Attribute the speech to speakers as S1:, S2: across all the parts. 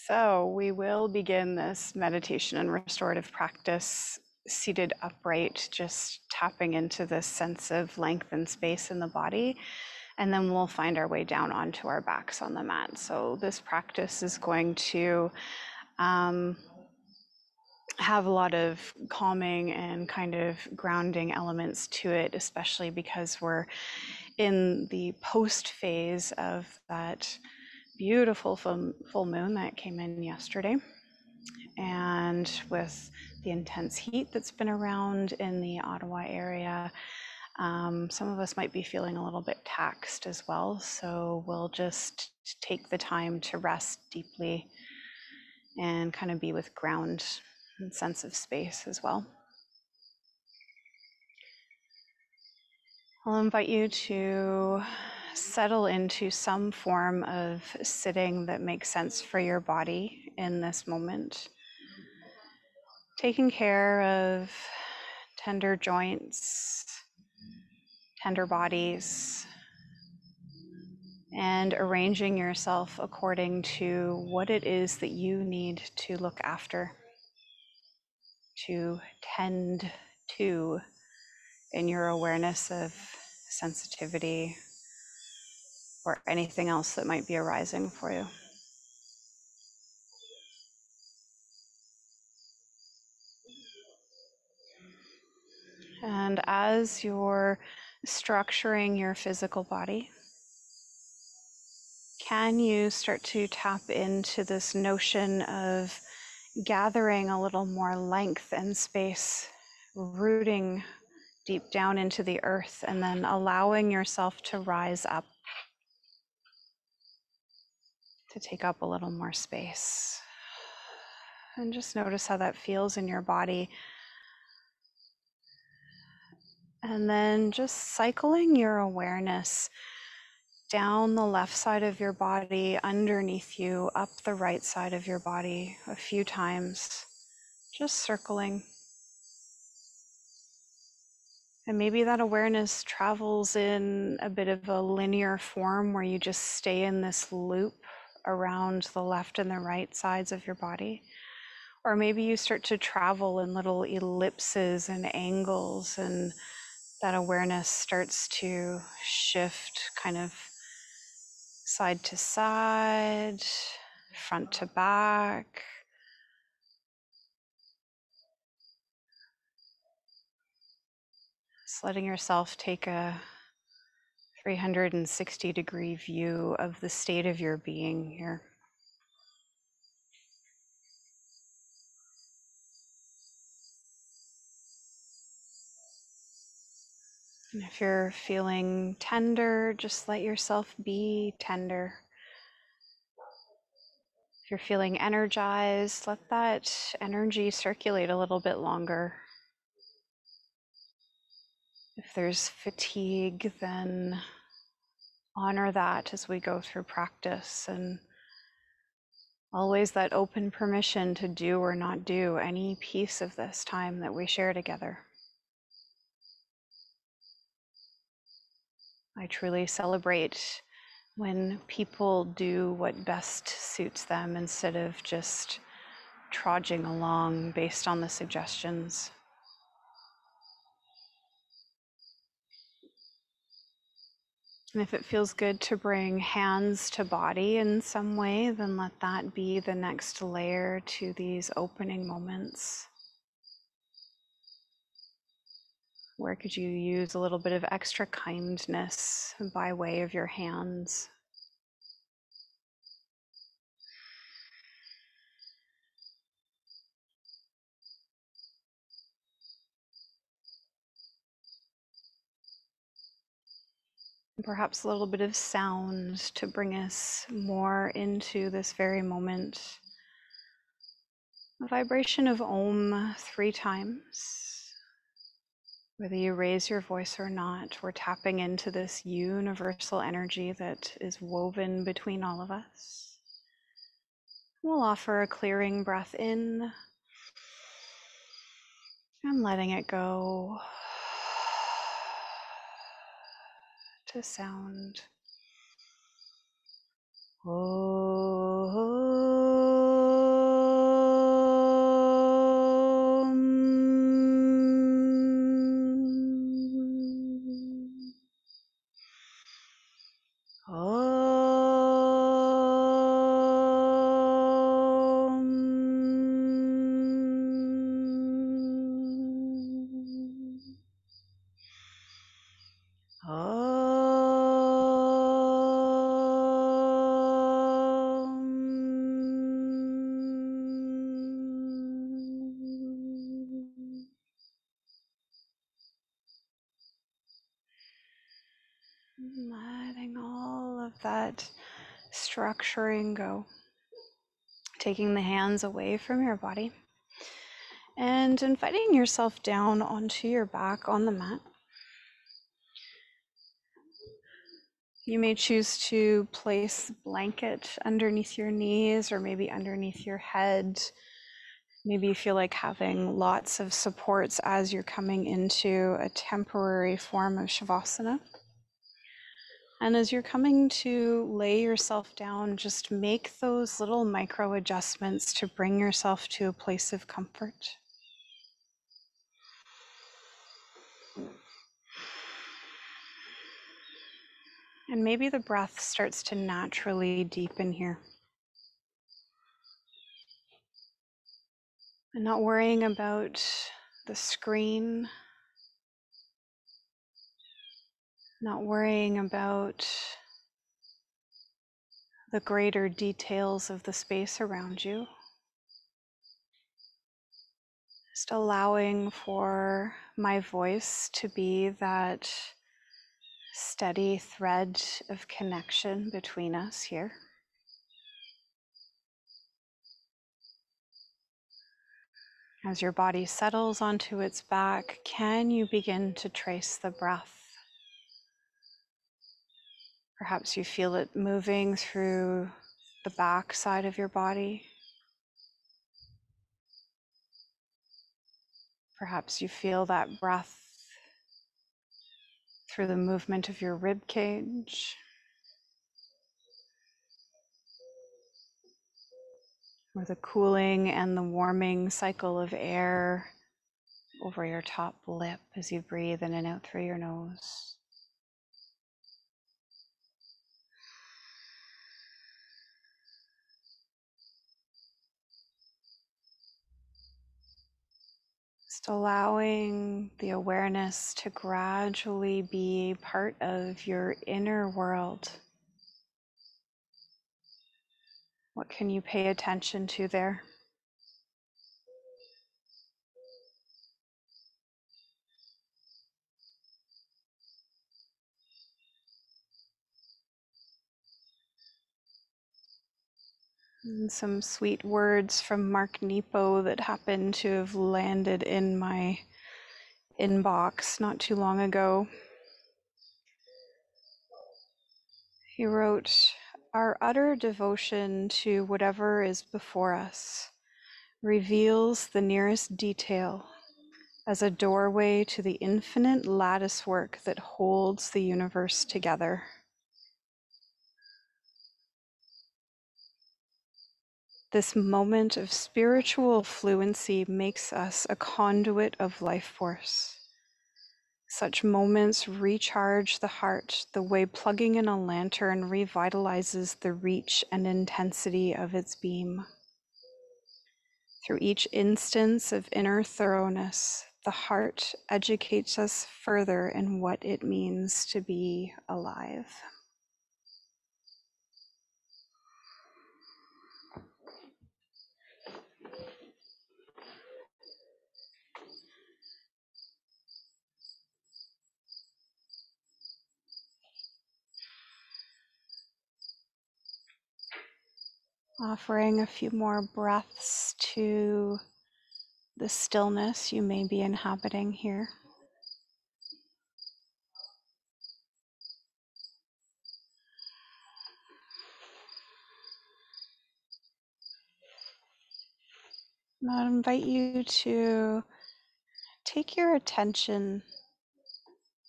S1: So we will begin this meditation and restorative practice seated upright, just tapping into this sense of length and space in the body. And then we'll find our way down onto our backs on the mat. So this practice is going to have a lot of calming and kind of grounding elements to it, especially because we're in the post phase of that beautiful full moon that came in yesterday. And with the intense heat that's been around in the Ottawa area, some of us might be feeling a little bit taxed as well. So we'll just take the time to rest deeply and kind of be with ground and sense of space as well. I'll invite you to settle into some form of sitting that makes sense for your body in this moment. Taking care of tender joints, tender bodies, and arranging yourself according to what it is that you need to look after, to tend to in your awareness of sensitivity or anything else that might be arising for you. And as you're structuring your physical body, can you start to tap into this notion of gathering a little more length and space, rooting deep down into the earth, and then allowing yourself to rise up, to take up a little more space. And just notice how that feels in your body. And then just cycling your awareness down the left side of your body, underneath you, up the right side of your body a few times, just circling. And maybe that awareness travels in a bit of a linear form where you just stay in this loop around the left and the right sides of your body. Or maybe you start to travel in little ellipses and angles, and that awareness starts to shift kind of side to side, front to back. Just letting yourself take a 360-degree view of the state of your being here. And if you're feeling tender, just let yourself be tender. If you're feeling energized, let that energy circulate a little bit longer. If there's fatigue, then honor that as we go through practice, and always that open permission to do or not do any piece of this time that we share together. I truly celebrate when people do what best suits them instead of just trudging along based on the suggestions. And if it feels good to bring hands to body in some way, then let that be the next layer to these opening moments. Where could you use a little bit of extra kindness by way of your hands? Perhaps a little bit of sound to bring us more into this very moment. A vibration of Om 3 times. Whether you raise your voice or not, we're tapping into this universal energy that is woven between all of us. We'll offer a clearing breath in and letting it go to sound. Oh. that structuring go. Taking the hands away from your body and inviting yourself down onto your back on the mat. You may choose to place a blanket underneath your knees or maybe underneath your head. Maybe you feel like having lots of supports as you're coming into a temporary form of Shavasana. And as you're coming to lay yourself down, just make those little micro adjustments to bring yourself to a place of comfort. And maybe the breath starts to naturally deepen here. And not worrying about the screen, not worrying about the greater details of the space around you. Just allowing for my voice to be that steady thread of connection between us here. As your body settles onto its back, can you begin to trace the breath? Perhaps you feel it moving through the back side of your body. Perhaps you feel that breath through the movement of your rib cage. Or the cooling and the warming cycle of air over your top lip as you breathe in and out through your nose. Just allowing the awareness to gradually be part of your inner world. What can you pay attention to there? And some sweet words from Mark Nepo that happened to have landed in my inbox not too long ago. He wrote, "Our utter devotion to whatever is before us reveals the nearest detail as a doorway to the infinite lattice work that holds the universe together." This moment of spiritual fluency makes us a conduit of life force. Such moments recharge the heart the way plugging in a lantern revitalizes the reach and intensity of its beam. Through each instance of inner thoroughness, the heart educates us further in what it means to be alive. Offering a few more breaths to the stillness you may be inhabiting here. And I invite you to take your attention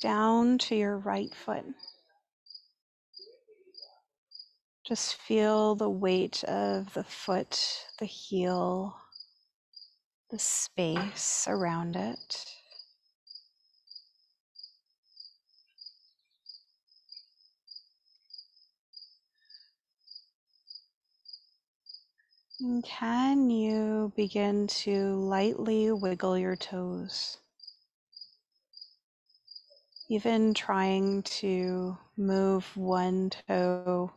S1: down to your right foot. Just feel the weight of the foot, the heel, the space around it. And can you begin to lightly wiggle your toes? Even trying to move one toe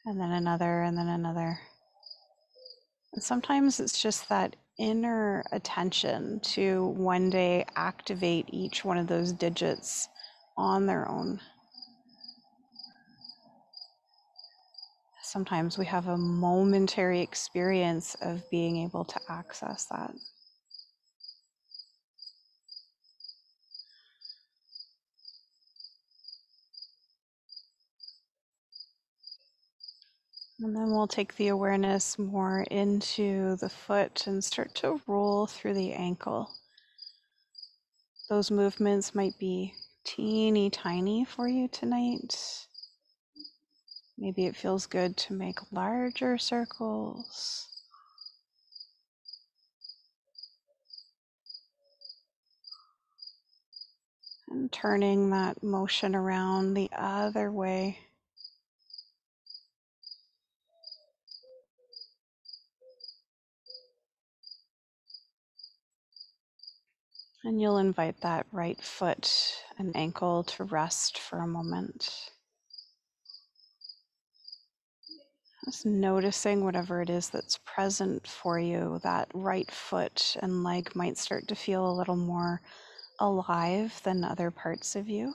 S1: and then another and then another. And sometimes it's just that inner attention to one day activate each one of those digits on their own. sometimes we have a momentary experience of being able to access that. And then we'll take the awareness more into the foot and start to roll through the ankle. Those movements might be teeny tiny for you tonight. Maybe it feels good to make larger circles. And turning that motion around the other way. And you'll invite that right foot and ankle to rest for a moment. Just noticing whatever it is that's present for you. That right foot and leg might start to feel a little more alive than other parts of you.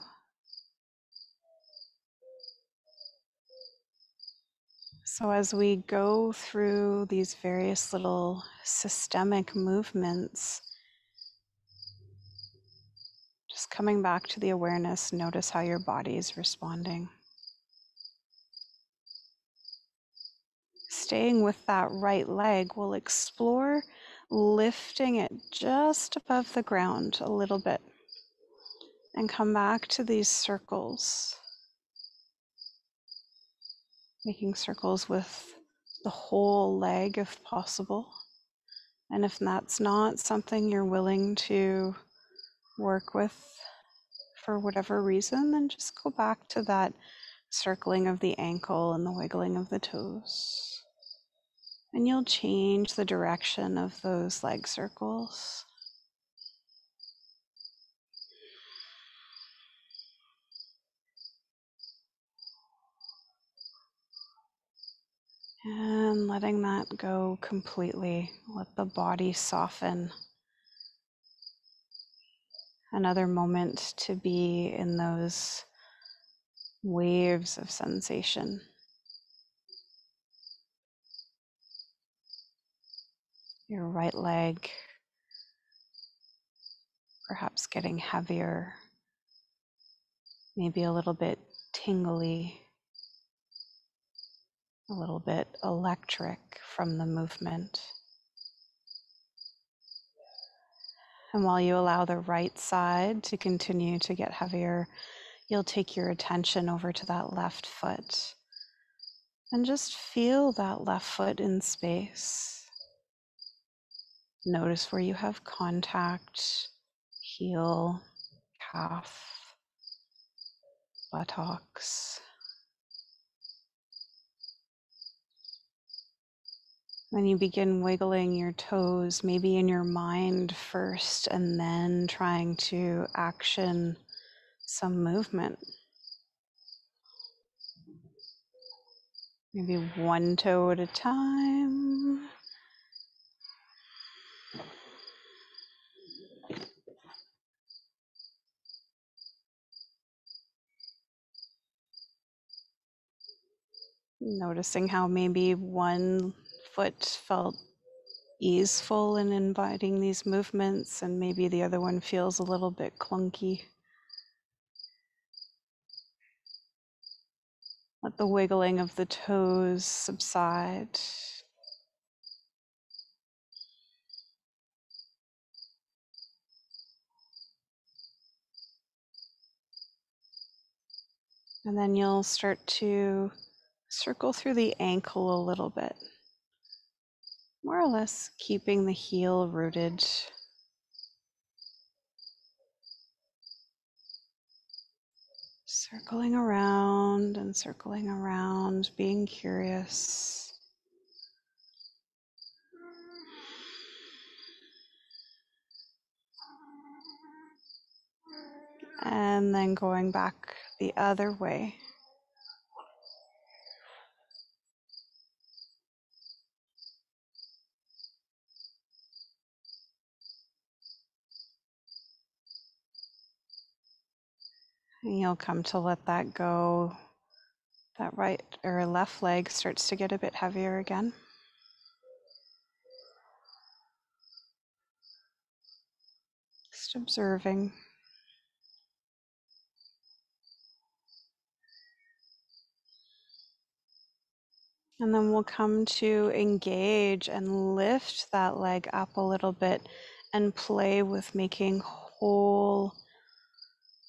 S1: So as we go through these various little systemic movements, just coming back to the awareness, notice how your body is responding. Staying with that right leg, we'll explore lifting it just above the ground a little bit and come back to these circles, making circles with the whole leg if possible. And if that's not something you're willing to work with for whatever reason, then just go back to that circling of the ankle and the wiggling of the toes. And you'll change the direction of those leg circles. And letting that go completely. Let the body soften. Another moment to be in those waves of sensation. Your right leg perhaps getting heavier, maybe a little bit tingly, a little bit electric from the movement. And while you allow the right side to continue to get heavier, you'll take your attention over to that left foot and just feel that left foot in space. Notice where you have contact, heel, calf, buttocks. When you begin wiggling your toes, maybe in your mind first, and then trying to action some movement. Maybe one toe at a time. Noticing how maybe one foot felt easeful in inviting these movements, and maybe the other one feels a little bit clunky. Let the wiggling of the toes subside. And then you'll start to circle through the ankle a little bit, more or less keeping the heel rooted. Circling around and circling around, being curious. And then going back the other way. And you'll come to let that go that right or left leg starts to get a bit heavier again. Just observing. And then we'll come to engage and lift that leg up a little bit and play with making whole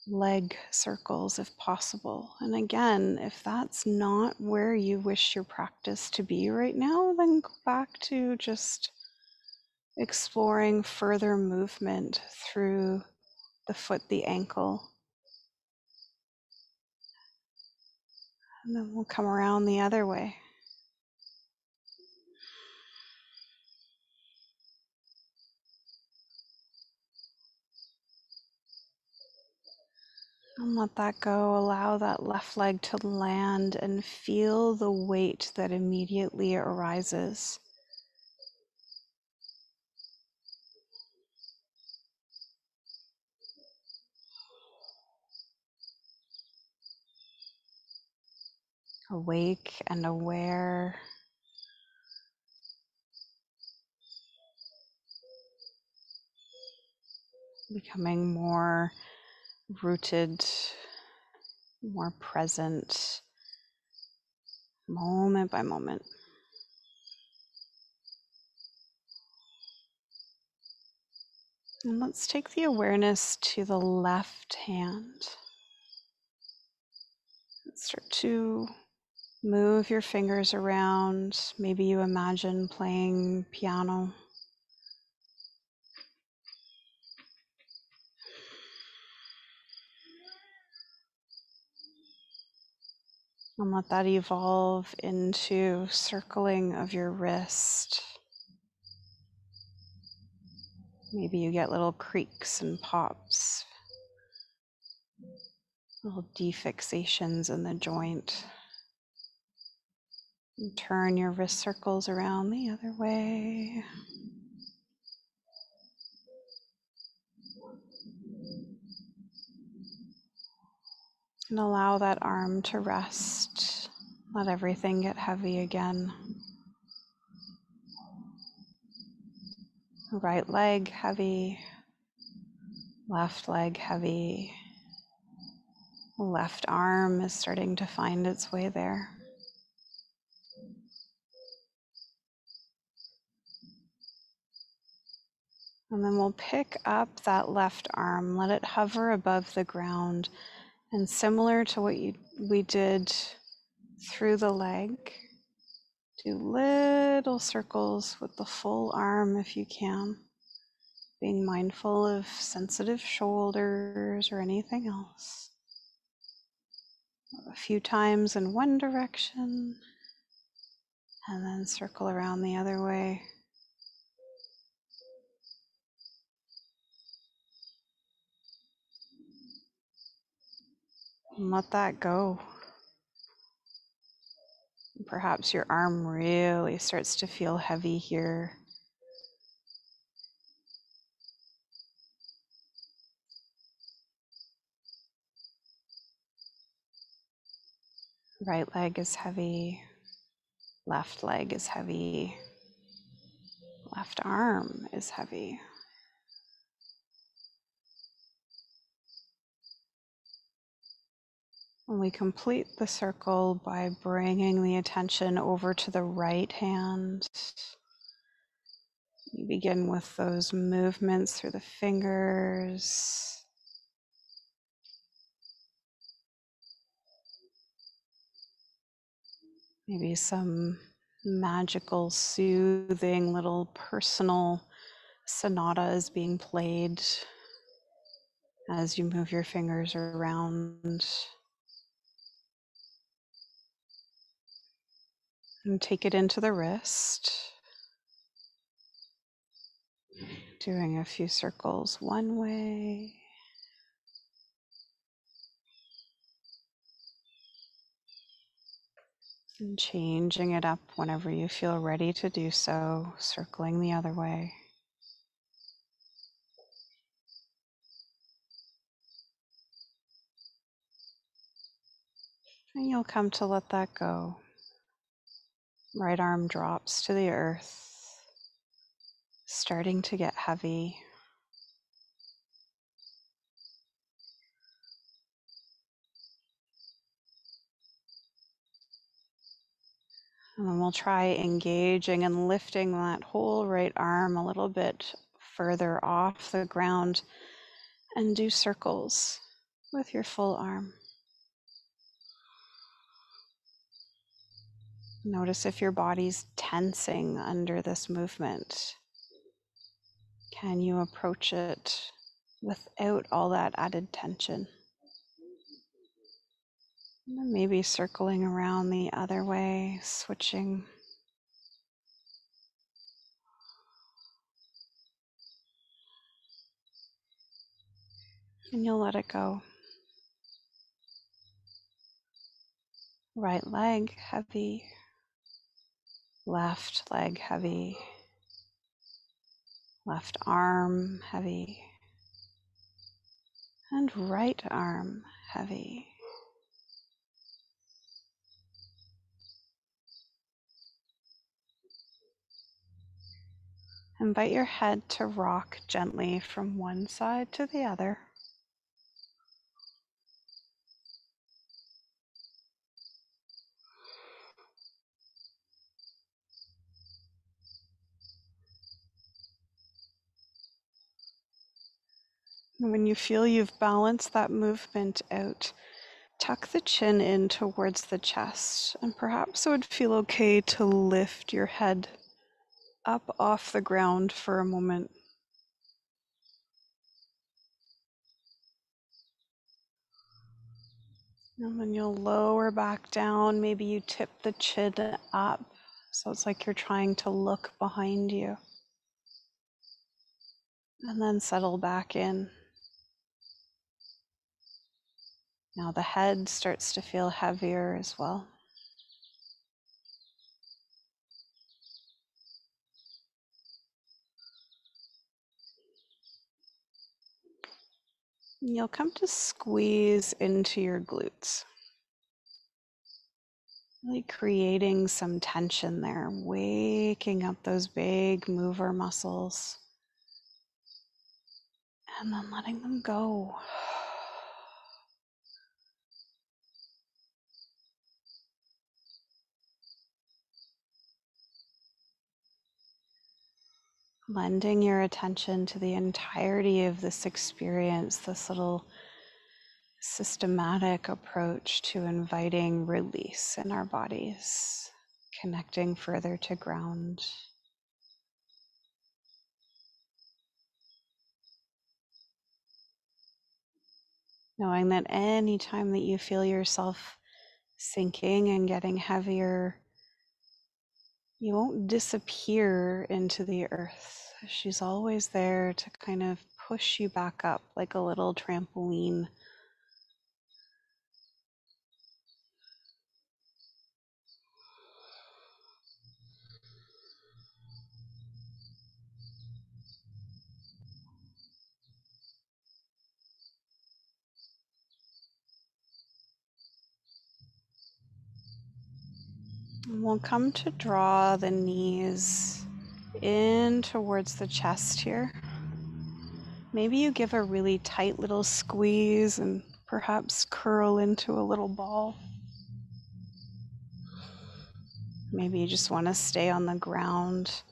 S1: leg circles if possible. And again, if that's not where you wish your practice to be right now, then go back to just exploring further movement through the foot, the ankle. And then we'll come around the other way. And let that go. Allow that left leg to land and feel the weight that immediately arises. Awake and aware. Becoming more rooted, more present, moment by moment. And let's take the awareness to the left hand. Let's start to move your fingers around. Maybe you imagine playing piano. And let that evolve into circling of your wrist. Maybe you get little creaks and pops, little defixations in the joint. And turn your wrist circles around the other way. And allow that arm to rest. Let everything get heavy again. Right leg heavy, left leg heavy. Left arm is starting to find its way there. And then we'll pick up that left arm, let it hover above the ground. And similar to what we did through the leg, do little circles with the full arm if you can, being mindful of sensitive shoulders or anything else. A few times in one direction, and then circle around the other way. And let that go. Perhaps your arm really starts to feel heavy here. Right leg is heavy, left leg is heavy, left arm is heavy. And we complete the circle by bringing the attention over to the right hand. You begin with those movements through the fingers. Maybe some magical, soothing little personal sonata is being played as you move your fingers around. And take it into the wrist. Doing a few circles one way. And changing it up whenever you feel ready to do so, circling the other way. And you'll come to let that go. Right arm drops to the earth, starting to get heavy. And then we'll try engaging and lifting that whole right arm a little bit further off the ground and do circles with your full arm. Notice if your body's tensing under this movement. Can you approach it without all that added tension? And then maybe circling around the other way, switching. And you'll let it go. Right leg heavy, left leg heavy, left arm heavy, and right arm heavy. Invite your head to rock gently from one side to the other. And when you feel you've balanced that movement out, tuck the chin in towards the chest, and perhaps it would feel okay to lift your head up off the ground for a moment. And then you'll lower back down. Maybe you tip the chin up, so it's like you're trying to look behind you. And then settle back in. Now the head starts to feel heavier as well. And you'll come to squeeze into your glutes. Really creating some tension there, waking up those big mover muscles, and then letting them go. Lending your attention to the entirety of this experience, this little systematic approach to inviting release in our bodies, connecting further to ground. Knowing that any time that you feel yourself sinking and getting heavier, you won't disappear into the earth. She's always there to kind of push you back up like a little trampoline. And we'll come to draw the knees in towards the chest here. Maybe you give a really tight little squeeze and perhaps curl into a little ball. Maybe you just want to stay on the ground.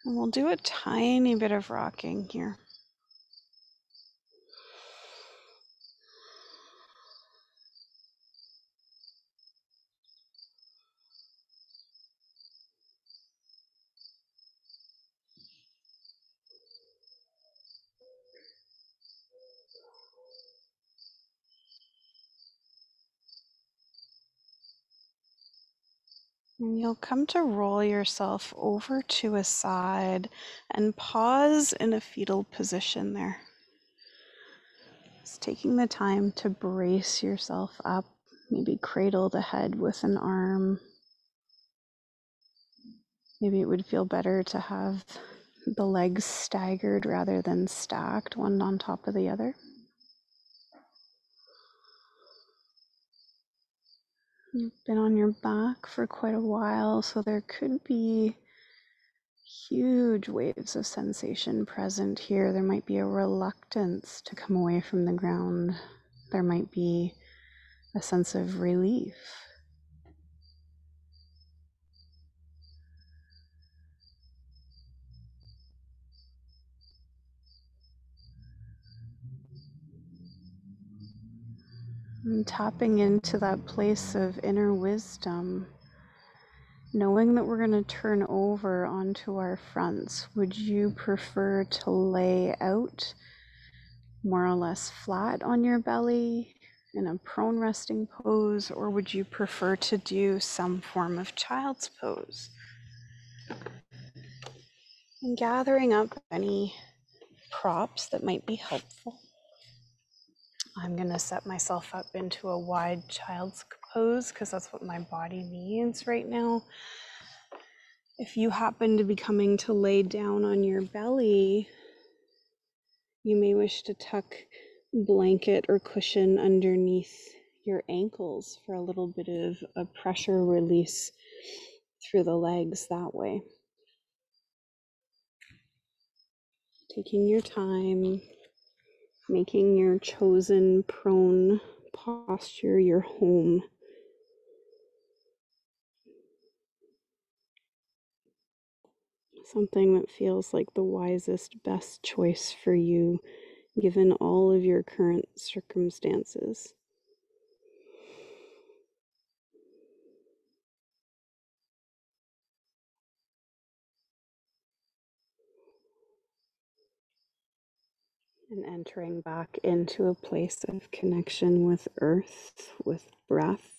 S1: And we'll do a tiny bit of rocking here. And you'll come to roll yourself over to a side and pause in a fetal position there. Just taking the time to brace yourself up, maybe cradle the head with an arm. Maybe it would feel better to have the legs staggered rather than stacked, one on top of the other. You've been on your back for quite a while, so there could be huge waves of sensation present here. There might be a reluctance to come away from the ground. There might be a sense of relief. And tapping into that place of inner wisdom, knowing that we're going to turn over onto our fronts. Would you prefer to lay out more or less flat on your belly in a prone resting pose, or would you prefer to do some form of child's pose? And gathering up any props that might be helpful. I'm going to set myself up into a wide child's pose because that's what my body needs right now. If you happen to be coming to lay down on your belly, you may wish to tuck blanket or cushion underneath your ankles for a little bit of a pressure release through the legs that way. Taking your time, making your chosen prone posture your home. Something that feels like the wisest, best choice for you, given all of your current circumstances. And entering back into a place of connection with earth, with breath.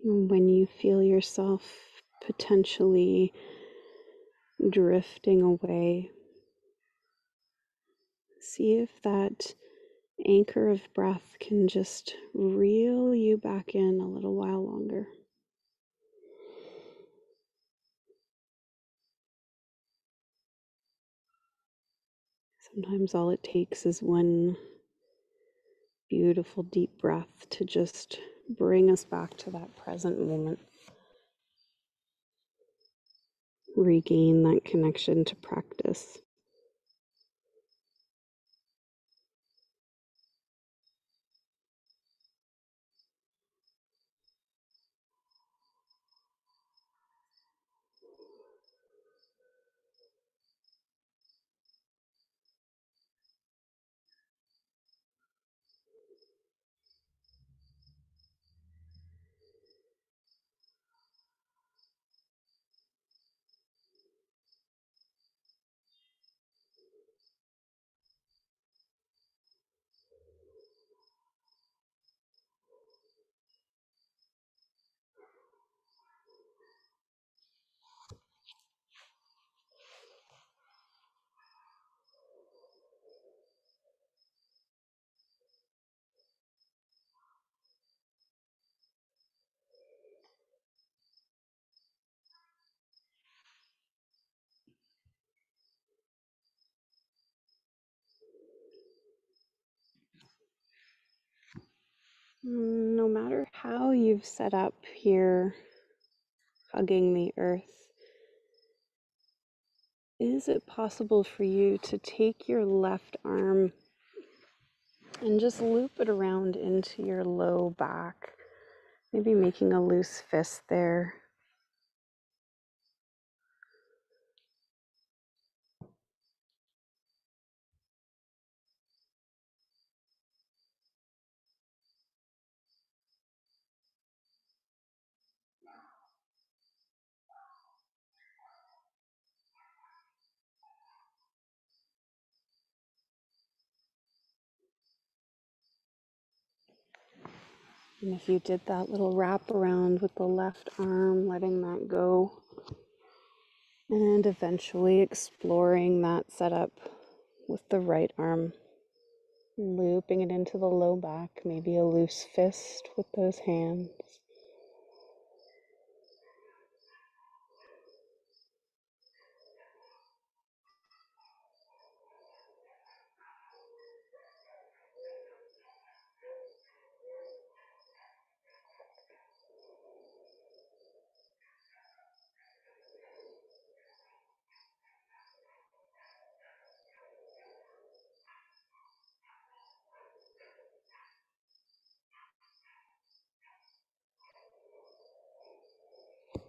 S1: When you feel yourself potentially drifting away, see if that anchor of breath can just reel you back in a little while longer. Sometimes all it takes is one beautiful deep breath to just bring us back to that present moment. Regain that connection to practice. No matter how you've set up here, hugging the earth, is it possible for you to take your left arm and just loop it around into your low back, maybe making a loose fist there? And if you did that little wrap around with the left arm, letting that go, and eventually exploring that setup with the right arm, looping it into the low back, maybe a loose fist with those hands.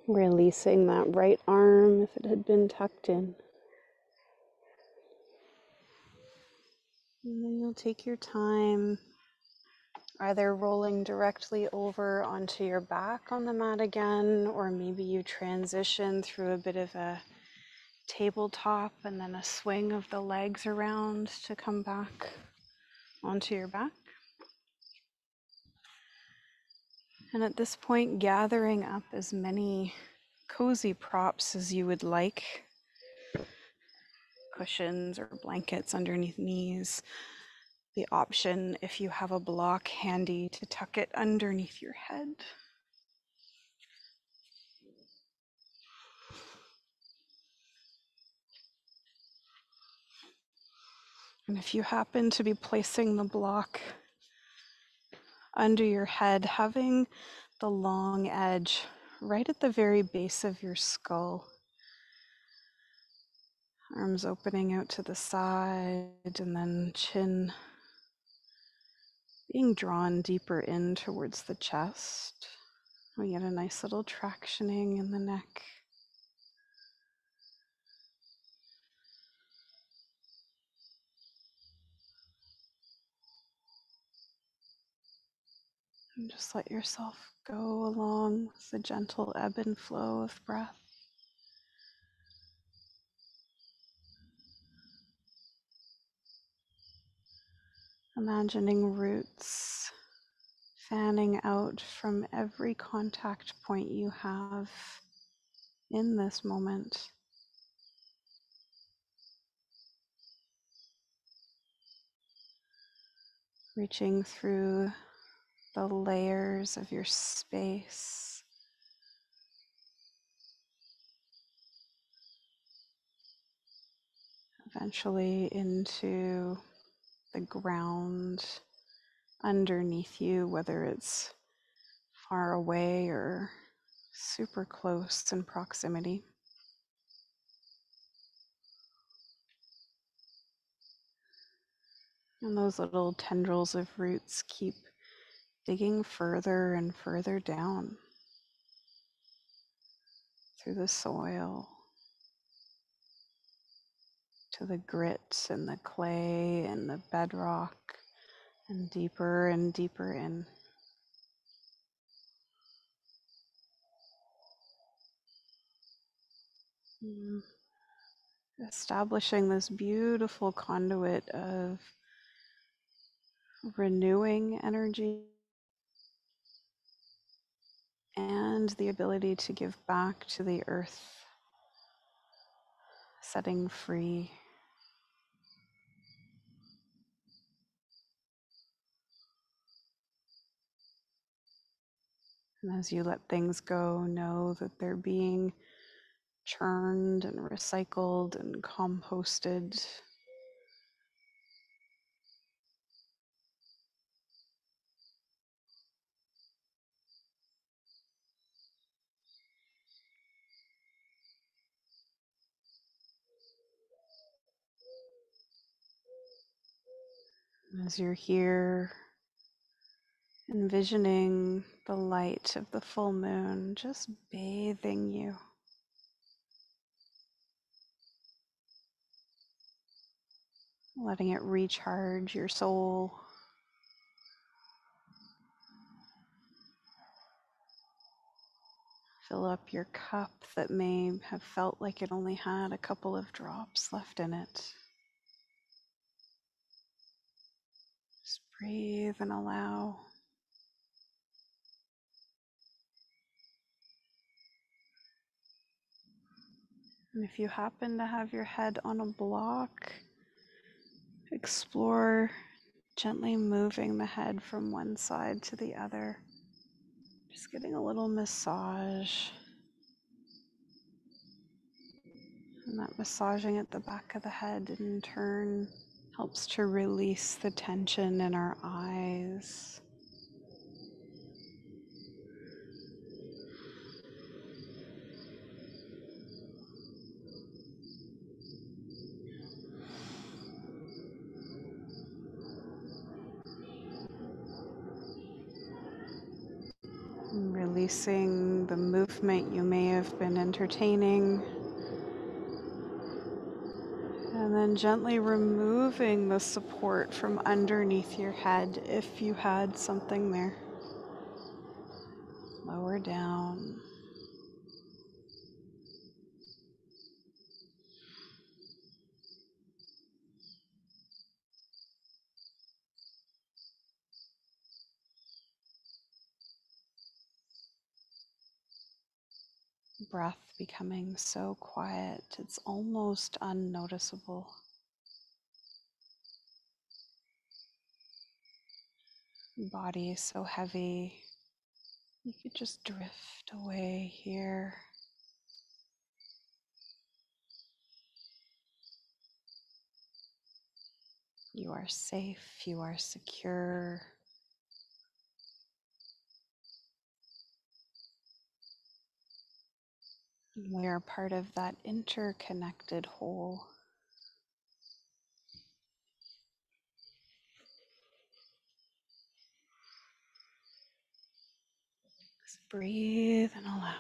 S1: Releasing that right arm if it had been tucked in. And then you'll take your time, either rolling directly over onto your back on the mat again, or maybe you transition through a bit of a tabletop and then a swing of the legs around to come back onto your back. And at this point, gathering up as many cozy props as you would like, cushions or blankets underneath knees. The option, if you have a block handy, to tuck it underneath your head. And if you happen to be placing the block under your head, having the long edge right at the very base of your skull, arms opening out to the side, and then chin being drawn deeper in towards the chest. We get a nice little tractioning in the neck. And just let yourself go along with the gentle ebb and flow of breath. Imagining roots fanning out from every contact point you have in this moment. Reaching through the layers of your space. Eventually into the ground underneath you, whether it's far away or super close in proximity. And those little tendrils of roots keep digging further and further down through the soil to the grit and the clay and the bedrock, and deeper in. Mm. Establishing this beautiful conduit of renewing energy and the ability to give back to the earth, setting free. And as you let things go, know that they're being churned and recycled and composted. As you're here, envisioning the light of the full moon just bathing you. Letting it recharge your soul. Fill up your cup that may have felt like it only had a couple of drops left in it. Just breathe and allow. And if you happen to have your head on a block, explore gently moving the head from one side to the other. Just getting a little massage. And that massaging at the back of the head in turn helps to release the tension in our eyes. Releasing the movement you may have been entertaining. And then gently removing the support from underneath your head if you had something there. Lower down. Breath becoming so quiet, it's almost unnoticeable. Body so heavy, you could just drift away here. You are safe, you are secure. We are part of that interconnected whole. Just breathe and allow.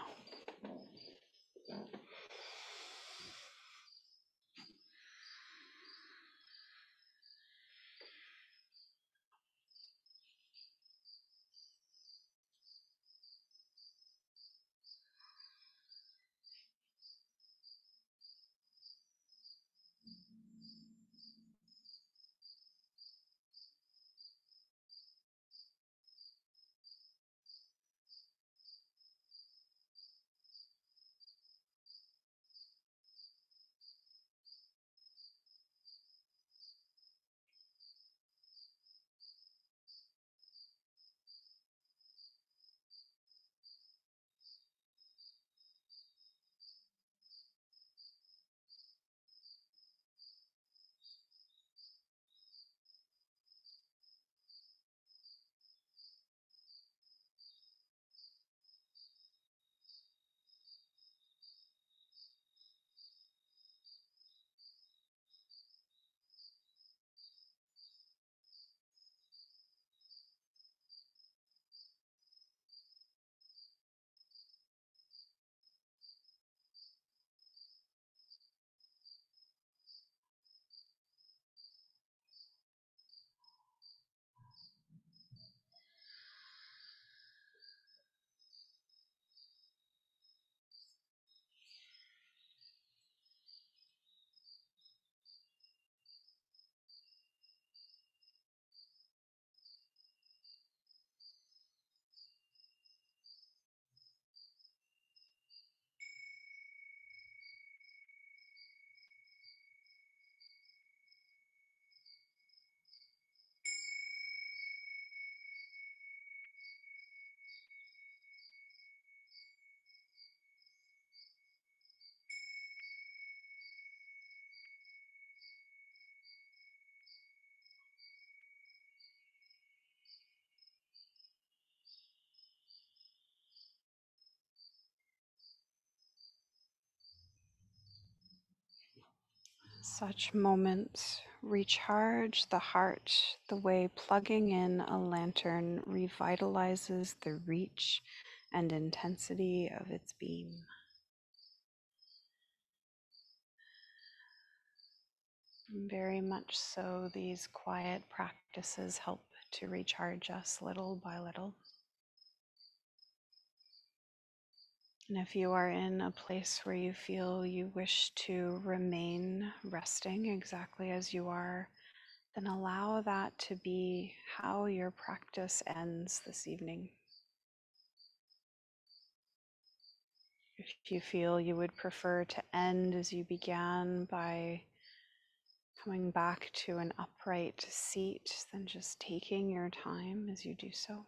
S1: Such moments recharge the heart the way plugging in a lantern revitalizes the reach and intensity of its beam. Very much so, these quiet practices help to recharge us little by little. And if you are in a place where you feel you wish to remain resting exactly as you are, then allow that to be how your practice ends this evening. If you feel you would prefer to end as you began by coming back to an upright seat, then just taking your time as you do so.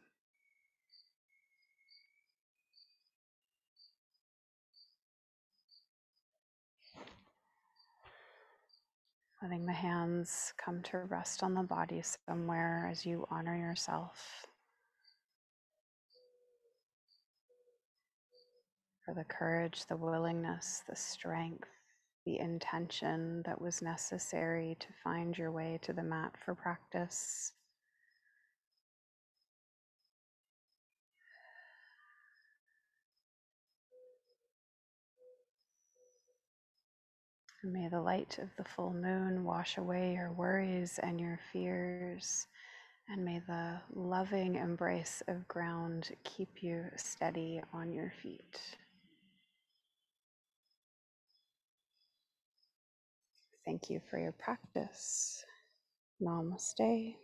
S1: Letting the hands come to rest on the body somewhere as you honor yourself for the courage, the willingness, the strength, the intention that was necessary to find your way to the mat for practice. And may the light of the full moon wash away your worries and your fears. And may the loving embrace of ground keep you steady on your feet. Thank you for your practice. Namaste.